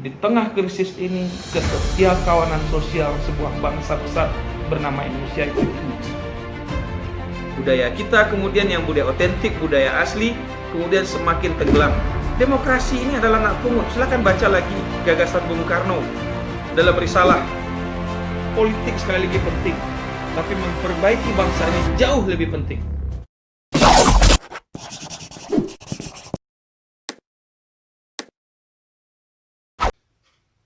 di tengah krisis ini, kesetiakawanan sosial sebuah bangsa besar bernama Indonesia itu diuji. Budaya kita kemudian yang budaya otentik, budaya asli, kemudian semakin tenggelam. Demokrasi ini adalah anak pungut. Silakan baca lagi gagasan Bung Karno dalam risalah. Politik sekali lagi penting, tapi memperbaiki bangsa ini jauh lebih penting.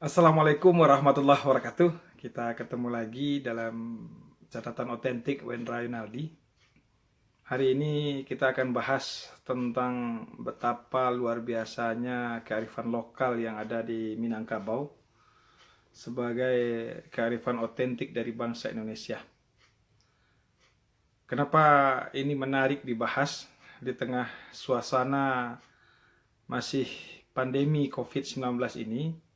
Assalamualaikum warahmatullahi wabarakatuh. Kita ketemu lagi dalam catatan otentik Wendra Yunardi. Hari ini kita akan bahas tentang betapa luar biasanya kearifan lokal yang ada di Minangkabau sebagai kearifan otentik dari bangsa Indonesia. Kenapa ini menarik dibahas di tengah suasana masih pandemi COVID-19 ini?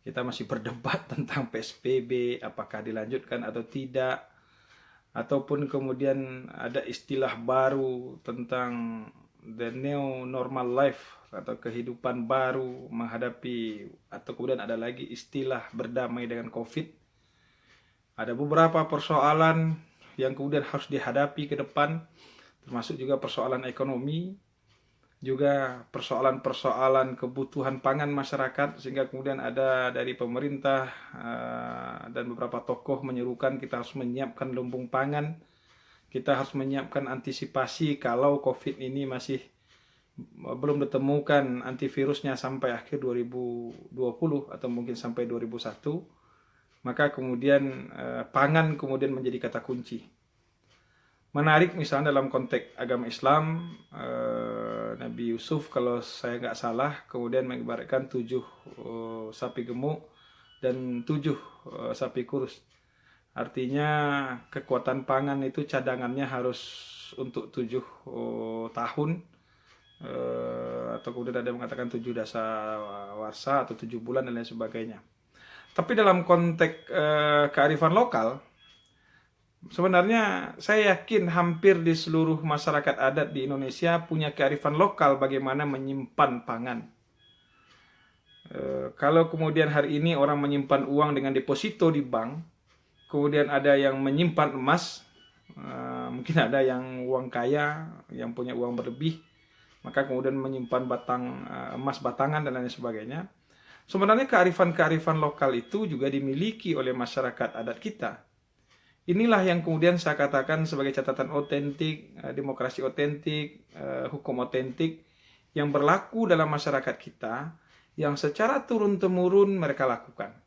Kita masih berdebat tentang PSBB, apakah dilanjutkan atau tidak. Ataupun kemudian ada istilah baru tentang the new normal life atau kehidupan baru menghadapi, atau kemudian ada lagi istilah berdamai dengan COVID. Ada beberapa persoalan yang kemudian harus dihadapi ke depan, termasuk juga persoalan ekonomi, juga persoalan-persoalan kebutuhan pangan masyarakat, sehingga kemudian ada dari pemerintah dan beberapa tokoh menyerukan kita harus menyiapkan lumbung pangan, kita harus menyiapkan antisipasi kalau COVID ini masih belum ditemukan antivirusnya sampai akhir 2020 atau mungkin sampai 2001, maka kemudian pangan kemudian menjadi kata kunci. Menarik misalnya dalam konteks agama Islam, Nabi Yusuf kalau saya nggak salah kemudian mengibaratkan 7 sapi gemuk dan 7 sapi kurus. Artinya kekuatan pangan itu cadangannya harus untuk 7 tahun, atau kemudian ada yang mengatakan 7 dasawarsa atau 7 bulan dan lain sebagainya. Tapi dalam konteks kearifan lokal, sebenarnya saya yakin hampir di seluruh masyarakat adat di Indonesia punya kearifan lokal bagaimana menyimpan pangan. Kalau kemudian hari ini orang menyimpan uang dengan deposito di bank, kemudian ada yang menyimpan emas, mungkin ada yang uang kaya, yang punya uang berlebih, maka kemudian menyimpan batang emas batangan dan lain sebagainya. Sebenarnya kearifan-kearifan lokal itu juga dimiliki oleh masyarakat adat kita. Inilah yang kemudian saya katakan sebagai catatan otentik, demokrasi otentik, hukum otentik yang berlaku dalam masyarakat kita, yang secara turun-temurun mereka lakukan.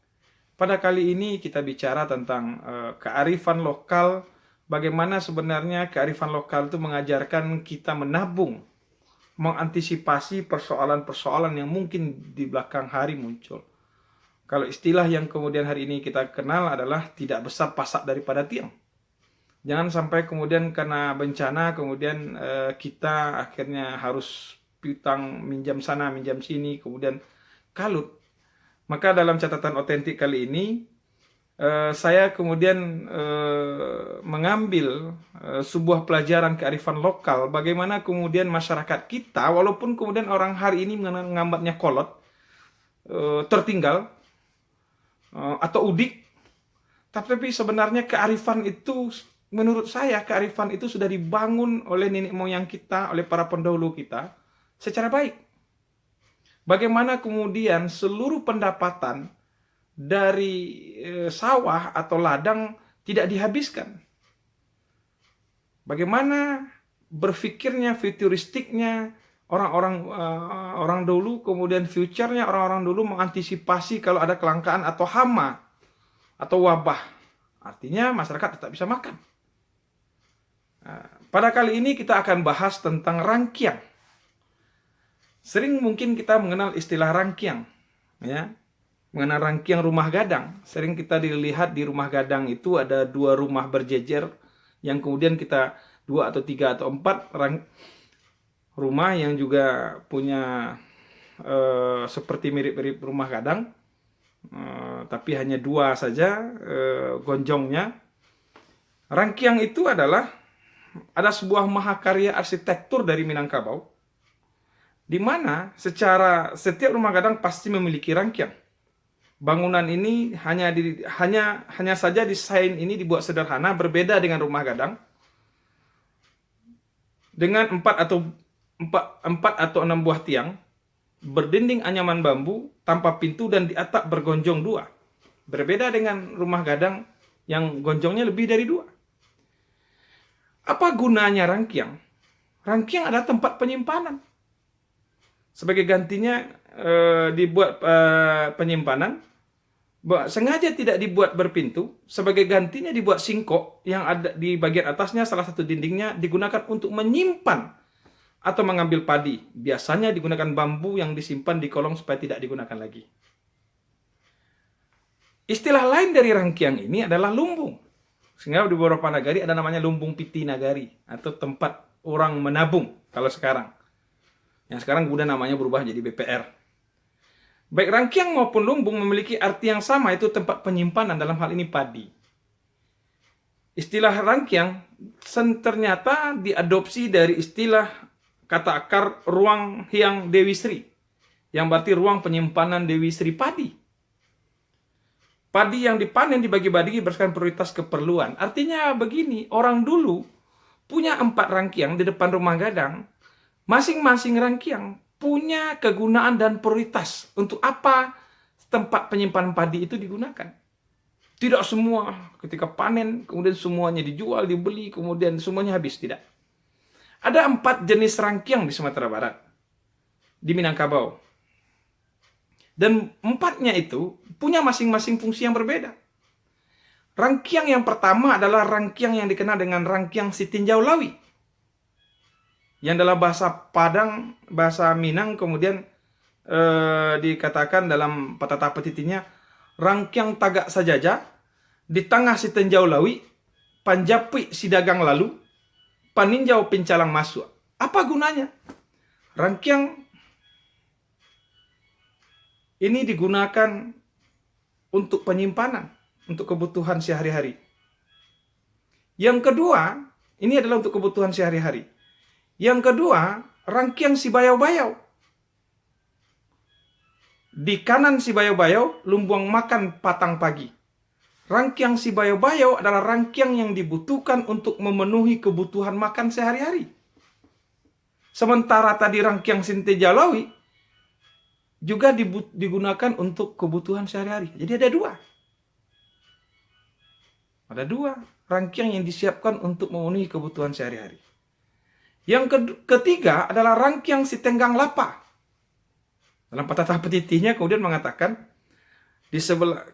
Pada kali ini kita bicara tentang kearifan lokal, bagaimana sebenarnya kearifan lokal itu mengajarkan kita menabung, mengantisipasi persoalan-persoalan yang mungkin di belakang hari muncul. Kalau istilah yang kemudian hari ini kita kenal adalah tidak besar pasak daripada tiang. Jangan sampai kemudian karena bencana kemudian kita akhirnya harus piutang, minjam sana, minjam sini, kemudian kalut. Maka dalam catatan otentik kali ini saya kemudian mengambil sebuah pelajaran kearifan lokal, bagaimana kemudian masyarakat kita, walaupun kemudian orang hari ini menganggapnya kolot, tertinggal, atau udik, tapi sebenarnya kearifan itu, menurut saya kearifan itu sudah dibangun oleh nenek moyang kita, oleh para pendahulu kita secara baik. Bagaimana kemudian seluruh pendapatan dari sawah atau ladang tidak dihabiskan. Bagaimana berpikirnya, futuristiknya orang dulu, kemudian future-nya orang-orang dulu mengantisipasi kalau ada kelangkaan atau hama atau wabah. Artinya masyarakat tetap bisa makan. Nah, pada kali ini kita akan bahas tentang rangkiang. Sering mungkin kita mengenal istilah rangkiang, ya, mengenal rangkiang rumah gadang. Sering kita dilihat di rumah gadang itu ada 2 rumah berjejer, yang kemudian kita 2 atau 3 atau 4 rumah yang juga punya seperti mirip-mirip rumah gadang, tapi hanya 2 saja gonjongnya. Rangkiang itu adalah ada sebuah mahakarya arsitektur dari Minangkabau, di mana secara setiap rumah gadang pasti memiliki rangkiang. Bangunan ini hanya saja desain ini dibuat sederhana, berbeda dengan rumah gadang, dengan 4 atau 6 buah tiang, berdinding anyaman bambu tanpa pintu dan di atap bergonjong 2. Berbeda dengan rumah gadang yang gonjongnya lebih dari 2. Apa gunanya rangkiang? Rangkiang adalah tempat penyimpanan. Sebagai gantinya dibuat penyimpanan, sengaja tidak dibuat berpintu, sebagai gantinya dibuat singkok yang ada di bagian atasnya, salah satu dindingnya digunakan untuk menyimpan atau mengambil padi. Biasanya digunakan bambu yang disimpan di kolong supaya tidak digunakan lagi. Istilah lain dari rangkiang ini adalah lumbung. Sehingga di beberapa nagari ada namanya lumbung piti nagari, atau tempat orang menabung kalau sekarang. Yang sekarang kemudian namanya berubah jadi BPR. Baik rangkiang maupun lumbung memiliki arti yang sama, itu tempat penyimpanan, dalam hal ini padi. Istilah rangkiang ternyata diadopsi dari istilah kata akar ruang Hyang Dewi Sri, yang berarti ruang penyimpanan Dewi Sri padi. Padi yang dipanen dibagi-bagi berdasarkan prioritas keperluan. Artinya begini, orang dulu punya 4 rangkiang di depan rumah gadang. Masing-masing rangkiang punya kegunaan dan prioritas untuk apa tempat penyimpanan padi itu digunakan. Tidak semua ketika panen kemudian semuanya dijual, dibeli, kemudian semuanya habis. Tidak. Ada 4 jenis rangkiang di Sumatera Barat, di Minangkabau. Dan 4-nya itu punya masing-masing fungsi yang berbeda. Rangkiang yang pertama adalah rangkiang yang dikenal dengan rangkiang Sitinjau Lawi, yang dalam bahasa Padang, bahasa Minang kemudian dikatakan dalam patata petitinya, rangkiang tagak sajaja, di tengah si tinjau lawi, panjapi si dagang lalu, paninjau pincalang masuk. Apa gunanya? Rangkiang ini digunakan untuk penyimpanan, untuk kebutuhan sehari-hari. Yang kedua, ini adalah untuk kebutuhan sehari-hari. Yang kedua, rangkiang si bayau-bayau. Di kanan si bayau-bayau, lumbung makan patang pagi. Rangkiang si bayau-bayau adalah rangkiang yang dibutuhkan untuk memenuhi kebutuhan makan sehari-hari. Sementara tadi rangkiang Sintejalawi juga digunakan untuk kebutuhan sehari-hari. Jadi ada 2. Ada 2 rangkiang yang disiapkan untuk memenuhi kebutuhan sehari-hari. Yang ketiga adalah rangkiang si tenggang lapa. Dalam patata petitinya kemudian mengatakan, di sebelah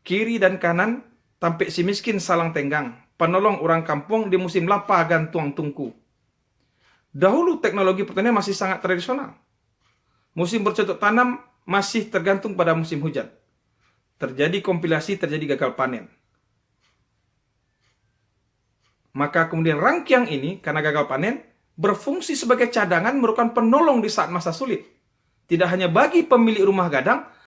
kiri dan kanan tampik si miskin salang tenggang, penolong orang kampung di musim lapa gantuang tungku. Dahulu teknologi pertanian masih sangat tradisional. Musim bercocok tanam masih tergantung pada musim hujan. Terjadi kompilasi, terjadi gagal panen. Maka kemudian rangkiang ini, karena gagal panen, berfungsi sebagai cadangan, merupakan penolong di saat masa sulit. Tidak hanya bagi pemilik rumah gadang,